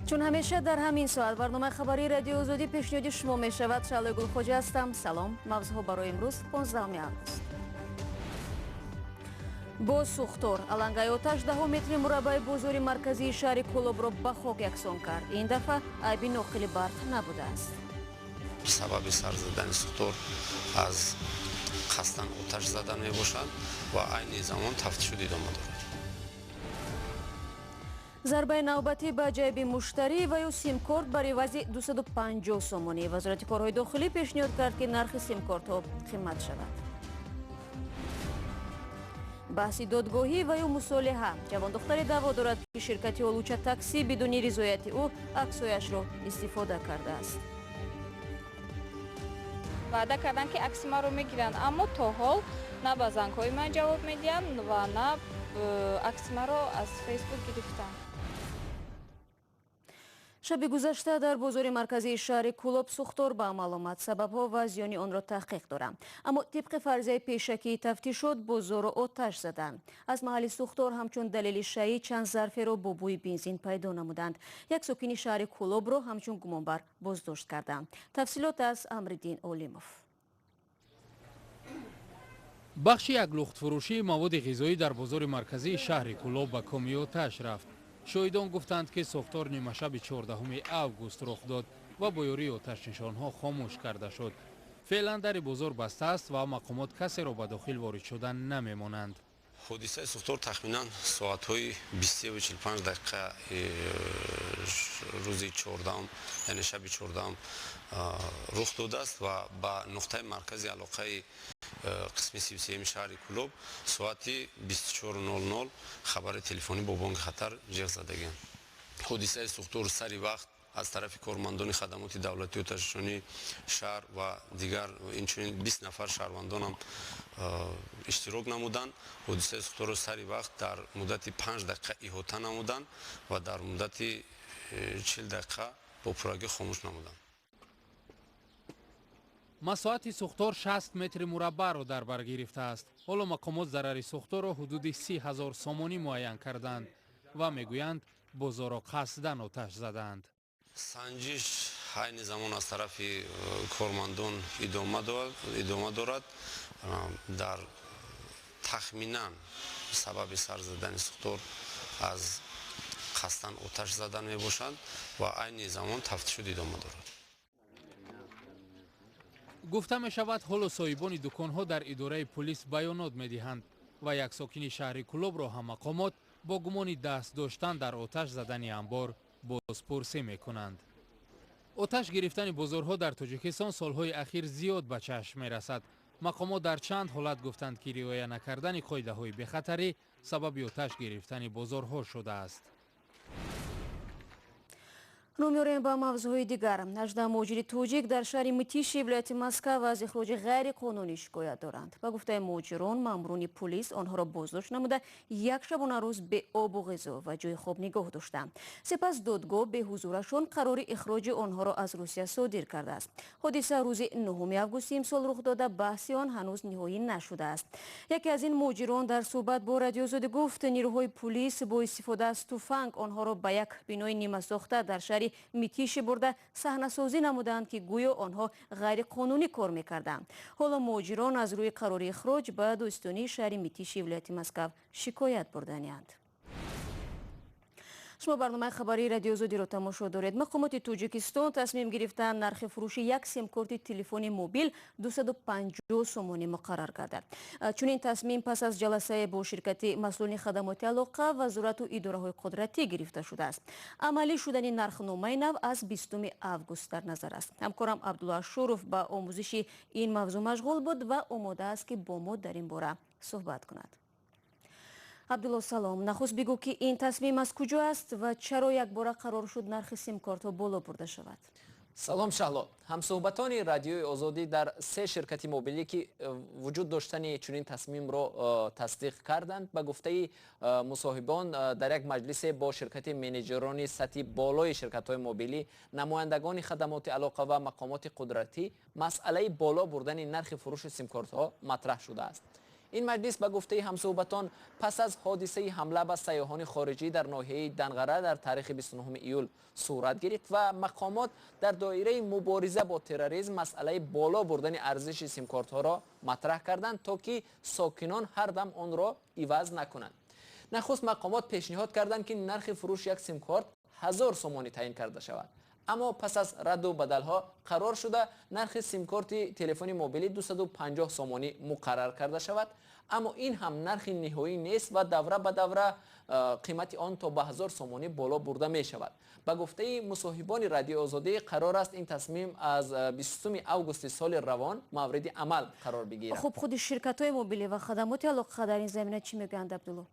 چون همیشه در همین ساعت برنامه خبری رادیو آزادی پیشنهاد شما می شود. شعله گلخوجی هستم. سلام. موضوع برای امروز 15 آگوست. با سوختور علنگای آتش 10 متر مربع بازار مرکزی شهر کولوب را به خاک یکسان کرد. این دفعه عیب ناقل برق نبوده است. سبب سر زدن سوختور از قصداً آتش زدن می باشد و عین زمان تفتیش ادامه دارد. ضربه نوبتی به جیب مشتری و یا سیم کارت بر عوض 250 سومانی. وزارت کارهای داخلی پیشنهاد کرد که نرخ سیم کارت ها قیمت شود. بحث دادگاهی و یا مصالحه. جوان دختری دعوا دارد که شرکت آلوچه تاکسی بدون رضایت او عکسایش را استفاده کرده است. وعده کردن که عکس ما رو میگیرن، اما تا حال نه به زنگ‌های من جواب میدن و نه عکس ما رو از فیسبوک گرفتن. شب گذشته در بازار مرکزی شهر کولوب سوختور به عمل آمد. سبب‌ها و زیان آن را تحقیق دارم، اما طبق فرضیه پیشکی تفتیشات بازار را آتش زدند. از محل سوختور همچون دلیل شیعی چند ظرف را با بوی بنزین پیدا نمودند. یک ساکن شهر کولوب را همچون گمانبر بازداشت کردند. تفصیلات از امرالدین اولیموف. بخش یک لخت فروشی مواد غذایی در بازار مرکزی شهر کولوب به کامی آتش رفت. شاهدان گفتند که سوختار نیمه شب 14 آگوست رخ داد و با یاری آتش نشانها خاموش کرده شد. فعلا در بازار بسته است و مقامات کسی را به داخل وارد شدن نمیمانند. حادثه سوختور تخمینا ساعت‌های 23:45 دقیقه روز 14 یعنی شب 14 رخ داده است و به نقطه مرکزی علاقه قسم 33 شهر کولوب ساعت 24:00 خبر تلفنی با بانک خطر جیغ زدگی. حادثه سوختور سری وقت از طرف کارمندان خدمات دولتی و آتش‌نشانی شهر و دیگر اینچنین 20 نفر شهروندان هم اشتراک نمودند. حادثه سوختور سری وقت در مدت 5 دقیقه احاطه نمودند و در مدت 40 دقیقه با پرگی خاموش نمودند. مساحت سوختار 60 متر مربع را در بر گرفته است. حالا مقامات ضرر سوختار را حدود 30,000 سومانی معین کردند و میگویند بازار را قصداً آتش زدند. سنجش عین زمان از طرف کارمندان ادامه دارد. در تخمینا سبب سر زدن سوختار از قصداً آتش زدن می باشد و عین زمان تفتیش ادامه دارد. گفته می شود حالا صاحبان دکانها در اداره پلیس بیانات می دهند و یک ساکن شهر کولوب را هم مقامات با گمان دست داشتن در آتش زدن انبار بازپرسی می کنند. آتش گرفتن بازارها در تاجیکستان سالهای اخیر زیاد به چشم می رسد. مقامات در چند حالت گفتند که رعایت نکردن قاعده های بی‌خطری سبب آتش گرفتن بازارها شده است. رو می‌آوریم به موضوع دیگر. 18 مهاجر تاجیک در شهر متیش ولایت مسکو از اخراج غیر قانونی شکایت دارند. به گفته مهاجران، ماموران پلیس آنها را بازداشت نموده یک شبانه روز به آب و غذا و جای خواب نگاه داشتند. سپس دادگاه به حضورشان قرار اخراج آنها را از روسیه صادر کرده است. حادثه روز 9 آگوست امسال رخ داده، بحث آن هنوز نهایی نشده است. یکی از این مهاجران در صحبت با رادیو آزادی گفت نیروهای پلیس با استفاده از تفنگ آنها را به یک بنای نیمه ساخته در شهر میتیش برده صحنه سازی نمودند که گویا آنها غیر قانونی کار میکردند. حالا مهاجران از روی قرار اخراج به دوستانی شهر میتیش ولایت مسکو شکایت برده‌اند. شما برنامه خبری رادیو آزادی را تماشا دارید. مقامات تاجیکستان تصمیم گرفتند نرخ فروش یک سیم کارت تلفن موبیل 250 سومانی مقرر گردد. چون این تصمیم پس از جلسه با شرکت مسئولین خدمات علاقه، وزارت و اداره‌های قدرتی گرفته شده است. عملی شدن نرخنامه نو از 20 آگوست در نظر است. همکارم عبدالله شوروف با آموزش این موضوع مشغول بود و آماده است که با ما در این باره صحبت کند. عبدالله سلام. نخست بگو که این تصمیم از کجا است و چرا یک بار قرار شد نرخ سیم کارت ها بالا برده شود؟ سلام شهلا. همصحبتان رادیوی آزادی در 3 شرکت موبیلی که وجود داشتن چنین تصمیم را تصدیق کردند به گفته مصاحبان در یک مجلس با شرکت منیجران سطح بالای شرکت های موبیلی، نمایندگان خدمات علاقه و مقامات قدرتی مسئله بالا بردن نرخ فروش سیم کارت ها مطرح شده است. این مجلس به گفته همصحبتان پس از حادثه حمله به سیاحان خارجی در ناحیه دنغره در تاریخ 29 ایول صورت گرفت و مقامات در دایره مبارزه با تروریسم مسئله بالا بردن ارزش سیم کارت ها را مطرح کردند تا که ساکنان هر دم آن را عوض نکنند. نخست مقامات پیشنهاد کردند که نرخ فروش یک سیم کارت 1000 سومانی تعیین کرده شود، اما پس از رد و بدل ها قرار شده نرخ سیم کارت تلفن موبیلی 250 سومانی مقرر کرده شود، اما این هم نرخ نهایی نیست و دوره به دوره قیمت آن تا به 1000 سومانی بالا برده می شود. به گفته مصاحبان رادیو آزادی قرار است این تصمیم از 20 اوگوست سال روان مورد عمل قرار بگیرد. خب خود شرکت‌های موبیلی و خدمات علاقه در این زمینه چی میگویند عبدالله؟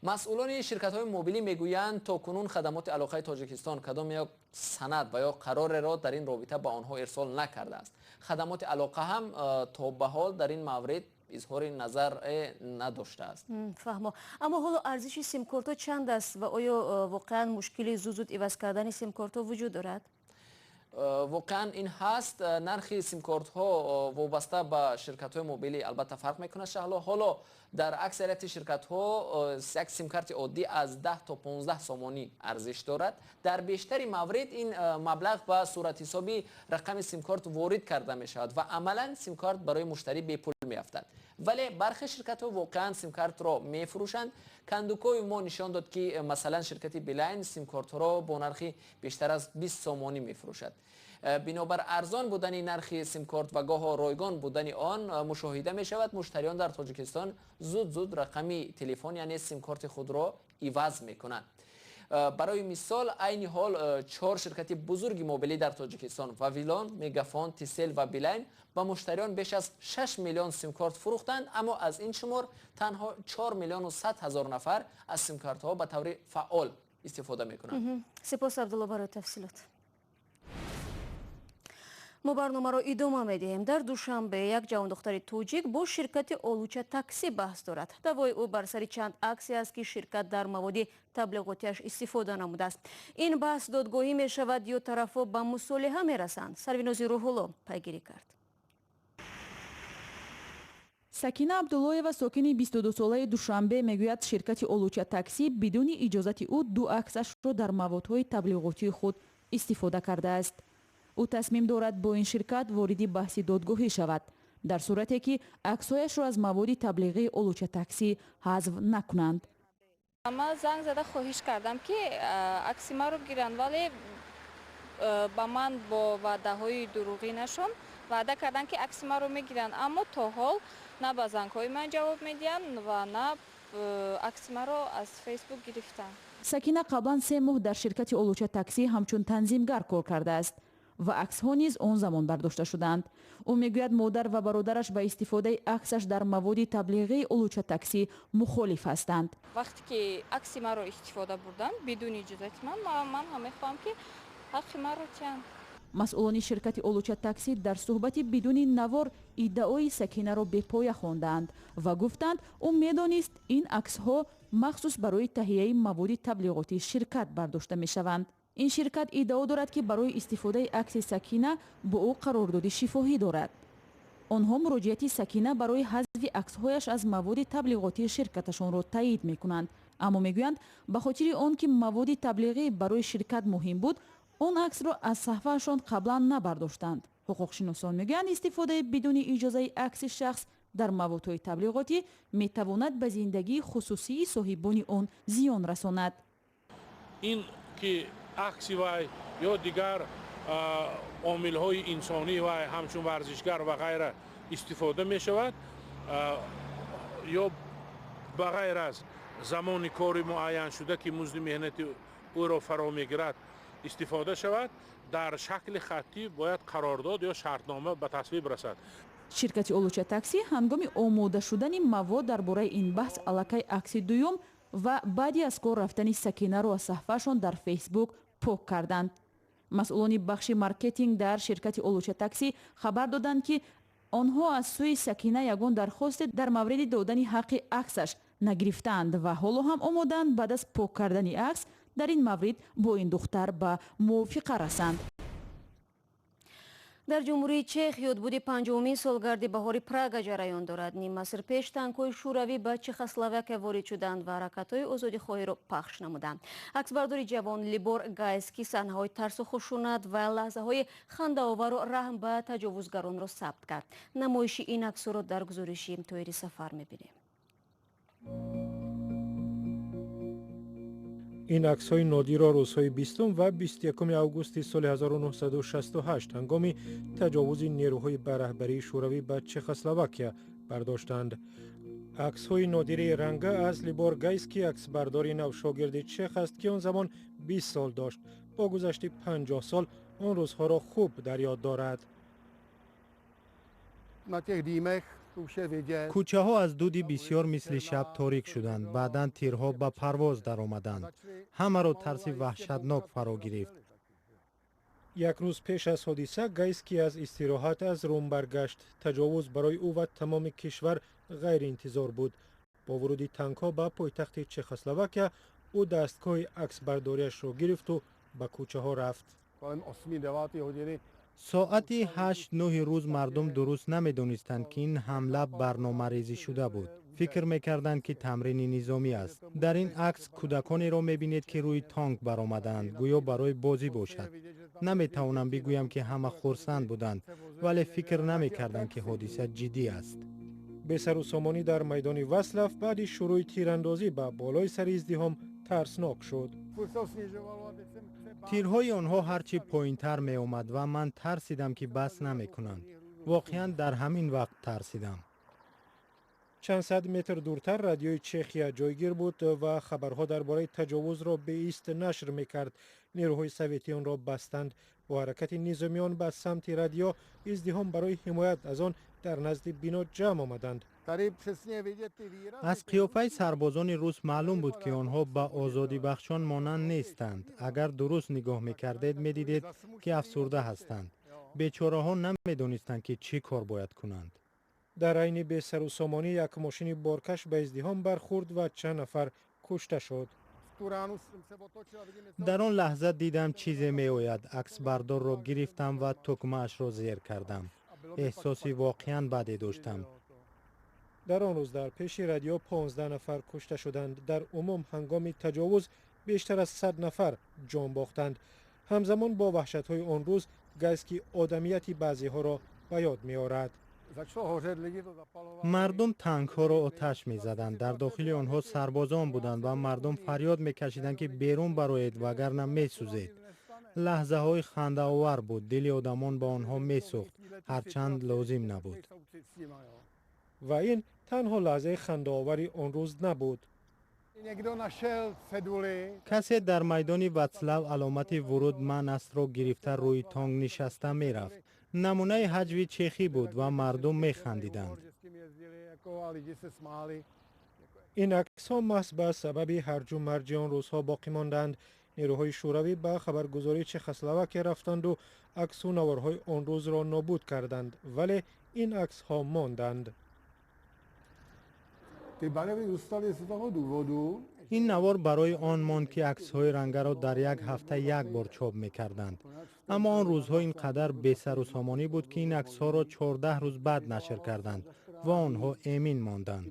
مسئولان شرکت‌های موبیلی میگویند تا کنون خدمات علاقه تاجیکستان کدام یک سند و یا قرار را در این رابطه به آنها ارسال نکرده است. خدمات علاقه هم تا به حال در این مورد اظهار نظر نداشته است. فهمم. اما حالا ارزش سیم کارت چند است و آیا واقعا مشکلی زود عوض کردن سیم کارت وجود دارد؟ واقعا این هست. نرخ سیم کارت ها وابسته به شرکت های موبیلی البته فرق میکنه. حالا در اکثریت شرکت ها یک سیم کارت عادی از 10 تا 15 سومانی ارزش دارد. در بیشتری موارد این مبلغ به صورت حسابی رقم سیم کارت وارد کرده می شود و عملا سیم کارت برای مشتری بی پول می افتد. ولی برخی شرکت ها واقعا سیم کارت را می فروشند. کندوکوی ما نشان داد که مثلا شرکت بیلاین سیم کارت را با نرخی بیشتر از 20 سومانی می فروشد. بنابر ارزان بودن نرخ سیم کارت و گاه رایگان بودن آن مشاهده می شود مشتریان در تاجیکستان زود رقمی تلفن یعنی سیم کارت خود را عوض می کنند. برای مثال عین حال 4 شرکت بزرگ موبیلی در تاجیکستان واویلان، مگافون، تیسل و بیلاین با مشتریان بیش از 6 میلیون سیم کارت فروختند، اما از این شمار تنها 4 میلیون و 100 هزار نفر از سیم کارت ها به طور فعال استفاده می کنند. سپاس عبدالله برای تفصیلات. ما برنامه را ادامه می‌دهیم. در دوشنبه یک جوان دختر توجیک با شرکت اولوچه تاکسی بحث دارد. دعوای او بر سر چند عکسی است که شرکت در مواد تبلیغاتیش استفاده نموده است. این بحث دادگاهی می شود یا طرف‌ها به مصالحه می‌رسند. سرویناز روح‌الله پیگیری کرد. سکینه عبدالله‌یeva ساکن 22 ساله دوشنبه میگوید شرکت اولوچه تاکسی بدون اجازت او 2 عکسش را در موادهای تبلیغاتی خود استفاده کرده است. او تصمیم دارد با این شرکت وارد بحث دادگاهی شود در صورتی که عکس‌هایش را از مواد تبلیغی اولوچه تاکسی حذف نکنند. من زنگ زده خواهش کردم که عکس ما رو گیرند، ولی با من با وعده‌های دروغینشون وعده کردن که عکس ما رو میگیرن، اما تا حال نه به زنگ‌های من جواب میدن و نه عکس ما رو از فیسبوک گرفتن. سکینه قبلا 3 ماه در شرکت اولوچه تاکسی همچون تنظیمگر کار کرده است و عکس‌ها نیز آن زمان برداشته شدند. او میگوید مادر و برادرش به استفاده عکسش در مواد تبلیغی اولوچه تاکسی مخالف هستند. وقتی که عکس ما رو استفاده بردن بدون اجازت من هم میخوام که حق ما رو تیان. مسئولان شرکت اولوچه تاکسی در صحبت بدون نوار ادعای سکینه را به پای خواندند و گفتند او میدانست این عکس‌ها مخصوص برای تهیه مواد تبلیغاتی شرکت برداشته میشوند. این شرکت ادعا دارد که برای استفاده عکس سکینه با او قرارداد شفاهی دارد. آنها مراجعت سکینه برای حذف عکس‌هایش از مواد تبلیغاتی شرکتشان را تایید می‌کنند، اما میگویند به خاطر آنکه مواد تبلیغی برای شرکت مهم بود آن عکس را از صفحه‌شان قبلا نبرداشتند. حقوق‌شناسان میگویند استفاده بدون اجازه عکس شخص در مواد تبلیغاتی میتواند به زندگی خصوصی صاحبان آن زیان رساند. این که عکس وای یا دیگر عامل‌های انسانی و همچون ورزشگر و غیره استفاده می شود یا بغیر از زمان کاری معین شده که مزد مهنت او را فرا میگیرد استفاده شود، در شکل خطی باید قرارداد یا شرطنامه به تصویب رسد. شرکت اولوچه تاکسی هنگام آماده شدن مواد درباره این بحث الکی عکس دوم و بعدی از کار رفتن سکینه را از صفحه‌شان در فیسبوک پاک کردند. مسئولان بخش مارکتینگ در شرکت اولوچه تاکسی خبر دادند که آنها از سوی سکینه یگان درخواست در مورد دادن حق عکسش نگرفتند و حالا هم آمادند بعد از پاک کردن عکس در این مورد با این دختر به موافقه رسند. дар ҷумҳурии чех ёдбуди 50-умин солгарди баҳори Прага ҷараён дорад. Ним аср пеш танкҳои шӯравӣ ба Чехословакия ворид шуданд ва ҳаракатҳои озодихоҳиро пахш намуданд. Аксбардори ҷавон Либор Гайский саҳнаҳои тарсу хушунат ва лаҳзаҳои хандаовару раҳм ба таҷовузгаронро сабт кард. намоиши ин аксҳоро дар гузориши Тоири Сафар мебинем. ин аксҳои нодирро рӯзҳои 20 ва 21 августи соли 1968 ҳангоми таҷовузи нерӯҳои ба раҳбарии шӯравӣ ба Чехословакия бардоштанд. аксҳои нодири ранга аз Либор Гайский аксбардори навшогирди чех аст ки он замон 20 сол дошт. бо гузашти 50 сол он рӯзҳоро хуб дар ёд дорад. кӯчаҳо аз дуди бисёр мисли шаб торик шуданд. баъдан тирҳо ба парвоз даромаданд. ҳамаро тарси ваҳшатнок фаро гирифт. як рӯз пеш аз ҳодиса Гайский аз истироҳат аз Рум баргашт. таҷовуз барои ӯ ва тамоми кишвар ғайриинтизор буд. бо вуруди танкҳо ба пойтахти Чехословакия ӯ дастгоҳи аксбардориашро гирифту ба кӯчаҳо рафт. соати 8-9 рӯз мардум дуруст намедонистанд ки ин ҳамла барномарезӣ шуда буд. фикр мекарданд ки тамрини низомӣ аст. дар ин акс кӯдаконеро мебинед ки рӯи танк баромаданд, гӯё барои бозӣ бошад. наметавонам бигӯям ки ҳама хурсанд буданд, вале фикр намекарданд ки ҳодиса ҷиддӣ аст. бесарусомонӣ дар майдони Васлав баъди шурӯи тирандозӣ ба болои сари издиҳом тарснок шуд. тирҳои онҳо ҳарчи поинтар меомад ва ман тарсидам ки бас намекунанд. воқеан дар ҳамин вақт тарсидам. чанд сад метр дуртар радиои Чехия ҷойгир буд ва хабарҳо дар бораи таҷовузро беист нашр мекард. нерӯҳои советӣ онро бастанд. бо ҳаракати низомиён ба самти радио издиҳом барои ҳимоят аз он дар назди бино ҷамъ омаданд. аз қиёфаи сарбозони рус маълум буд ки онҳо ба озодибахшон монанд нестанд. агар дуруст нигоҳ мекардед медидед ки афсурда ҳастанд. бечораҳо намедонистанд ки чӣ кор бояд кунанд. дар айни бесарусомонӣ як мошини боркаш ба издиҳом бархӯрд ва чанд нафар кушта шуд. дар он лаҳза дидам чизе меояд. аксбардорро гирифтам ва тӯкмаашро зер кардам. эҳсоси воқеан баде доштам. дар он рӯз дар пеши радио 15 нафар кушта шуданд. дар умум ҳангоми таҷовуз бештар аз 100 нафар ҷон бохтанд. ҳамзамон бо ваҳшатҳои он рӯз Гайский одамияти баъзеҳоро ба ёд меорад. мардум танкҳоро оташ мезаданд. дар дохили онҳо сарбозон буданд ва мардум фарёд мекашиданд ки берун бароед вагарна месӯзед. лаҳзаҳои хандаовар буд. дили одамон ба онҳо месӯхт, ҳарчанд лозим набуд. ва ин танҳо лаҳзаи хандаовари он рӯз набуд. касе дар майдони Вацлав аломати вуруд манастро гирифта рӯи танк нишаста мерафт. намунаи ҳаҷви чехӣ буд ва мардум механдиданд. ин аксҳо маҳз ба сабаби ҳарҷу марҷи он рӯзҳо боқӣ монданд. нерӯҳои шӯравӣ ба хабаргузории Чехословакия рафтанду аксу наворҳои он рӯзро нобуд карданд, вале ин аксҳо монданд. ин навор барои он монд ки аксҳои рангаро дар як ҳафта як бор чоп мекарданд. аммо он рӯзҳо ин қадар бесарусомонӣ буд ки ин аксҳоро 14 рӯз баъд нашр карданд ва онҳо эмин монданд.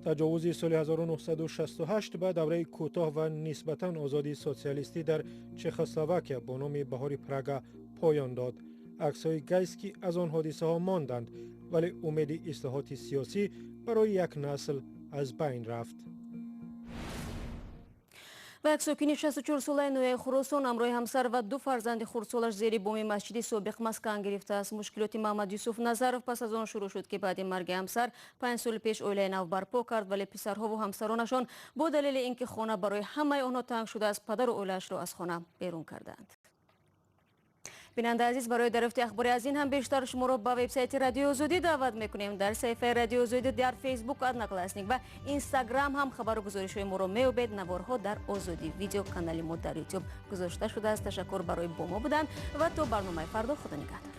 таҷовузи соли 1968 ба давраи кӯтоҳ ва нисбатан озодии социалистӣ дар Чехословакия бо номи баҳори Прага поён дод. аксҳои Гайский аз он ҳодисаҳо монданд, вале умеди ислоҳоти сиёсӣ барои як насл аз байн рафт. ва як сокини 64-солаи ноҳияи Хуросон ҳамроҳи ҳамсар ва ду фарзанди хурдсолаш зери боми масҷиди собиқ маскан гирифтааст. мушкилоти Маҳмад Юсуф Назаров пас аз он шурӯъ шуд ки баъди марги ҳамсар 5 соли пеш оилаи нав барпо кард, вале писарҳову ҳамсаронашон бо далели ин ки хона барои ҳамаи онҳо танг шудааст, падару оилаашро аз хона берун карданд. бинандаи азиз, барои дарёфти ахбори аз ин ҳам бештар шуморо ба вебсайти Радиои Озодӣ даъват мекунем. дар саҳифаи Радиои Озодӣ дар Фейсбук Одноклассник ва Инстаграм ҳам хабару гузоришҳои моро меёбед. наворҳо дар Озодӣ видео канали мо дар YouTube гузошта шудааст. ташаккур барои бо мо будан ва то барномаи фардо. худо нигаҳдор.